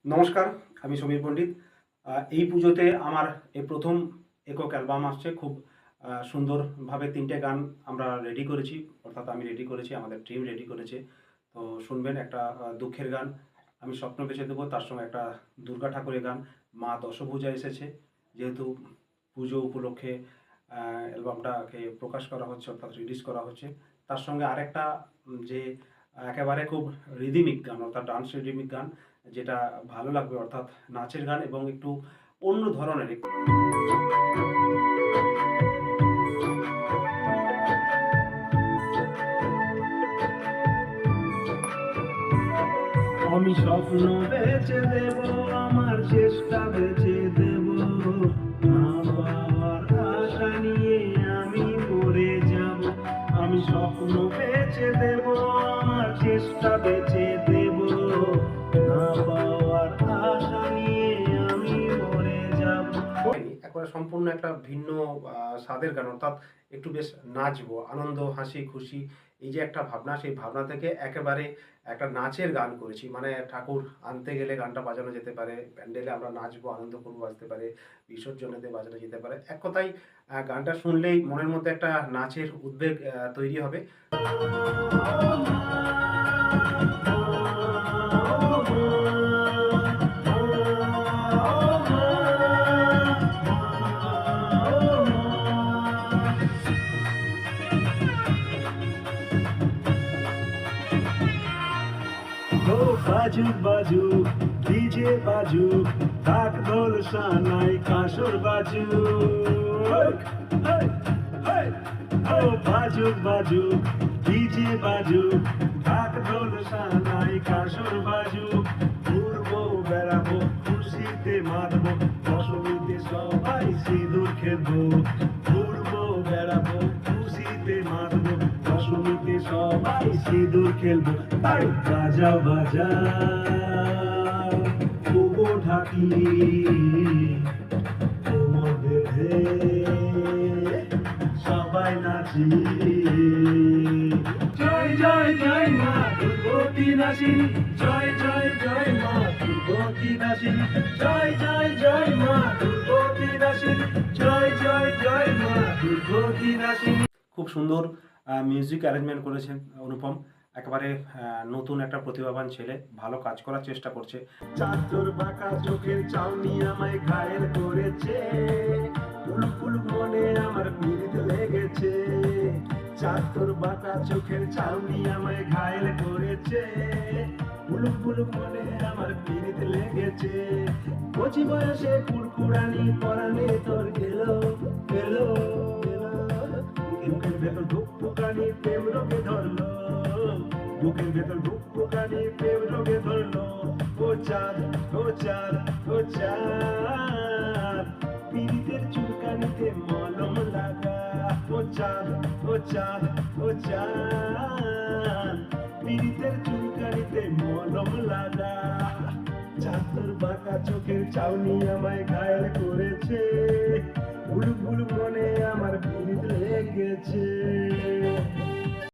নমস্কার, আমি সমীর পণ্ডিত। এই পুজোতে আমার এই প্রথম একক অ্যালবাম আসছে। খুব সুন্দরভাবে ৩ টে গান আমরা রেডি করেছি, অর্থাৎ আমি রেডি করেছি, আমাদের টিম রেডি করেছে। তো শুনবেন একটা দুঃখের গান, আমি স্বপ্ন বেচে দেবো। তার সঙ্গে একটা দুর্গা ঠাকুরের গান, মা দশভুজা এসেছে। যেহেতু পুজো উপলক্ষে অ্যালবামটাকে প্রকাশ করা হচ্ছে, অর্থাৎ রিলিজ করা হচ্ছে। তার সঙ্গে আরেকটা যে একেবারে খুব রিদমিক গান, অর্থাৎ ডান্স রিদমিক গান, যেটা ভালো লাগবে, অর্থাৎ নাচের গান এবং একটু অন্য ধরনের। আমি স্বপ্ন বেচে দেব, আমার চেষ্টা বেচে দেব, না পাওয়ার আশা নিয়ে আমি মরে যাব। আমি স্বপ্ন বেচে দেব, আমার চেষ্টা বেচে দেব, না পাওয়ার আশা নিয়ে আমি মরে যাব। একবারে সম্পূর্ণ একটা ভিন্ন স্বাদের গান, অর্থাৎ একটু বেশ নাচবো, আনন্দ, হাসি, খুশি, এই যে একটা ভাবনা, সেই ভাবনা থেকে একেবারে একটা নাচের গান করেছি। মানে ঠাকুর আনতে গেলে গানটা বাজানো যেতে পারে, প্যান্ডেলে আমরা নাচবো, আনন্দ করবো, বাজতে পারে, বিসর্জনেতে বাজানো যেতে পারে। এক কথায় গানটা শুনলেই মনের মধ্যে একটা নাচের উদ্বেগ তৈরি হবে। বাজুক বাজুক ডিজে বাজুক, ঢাক ঢোল সানাই কাঁসর বাজুক। ও বাজুক বাজুক ডিজে বাজুক, ঢাক ঢোল সানাই কাঁসর বাজুক। ঘুরবো বেড়াবো খুশিতে মারবো, দশমীতে সবাই সিঁদুর খেলবো। ঘুরবো বেড়াবো খুশিতে মারবো, দশমীতে সবাই সিঁদুর খেলবো। তাই বাজা বাজা ওগো ঢাকি, কোমর বেঁধে সবাই নাচি। জয় জয় জয় মা দুর্গতি নাসিনী, জয় জয় জয় মা দুর্গতি নাসিনী, জয় জয় জয় মা দুর্গতি নাসিনী, জয় জয় জয় মা দুর্গতি নাসিনী। খুব সুন্দর মিউজিক অ্যারেঞ্জমেন্ট করেছেন অনুপম। একেবারে নতুন একটা প্রতিভাবান ছেলে, ভালো কাজ করার চেষ্টা করছে। চাঁদর বাঁকা চোখের চাউনি আমায় ঘায়েল করেছে, ফুল মনে আমার পীড়িত লেগেছে। চাঁদর বাঁকা চোখের চাউনি আমায় ঘায়েল করেছে, ফুল মনে আমার পীড়িত লেগেছে। কচি বয়সে কুড়কুড়ানি পরানে তোর গেলো গেলো গেলো, বুকের ভেতর ধুকপুকানি প্রেম রোগে ধরলো, বুকের ভেতর ধুকপুকানি প্রেম রোগে ধরলো। ও চাঁদ ও চাঁদ ও চাঁদ, পীড়িতের চুলকানিতে মলম লাগা। ও চাঁদ ও চাঁদ ও চাঁদ, পীড়িতের চুলকানিতে মলম লাগা। চাঁদর বাঁকা চোখের চাউনি আমায় ঘায়েল করেছে, ভুল মনে আমার পীড়িত লেগেছে।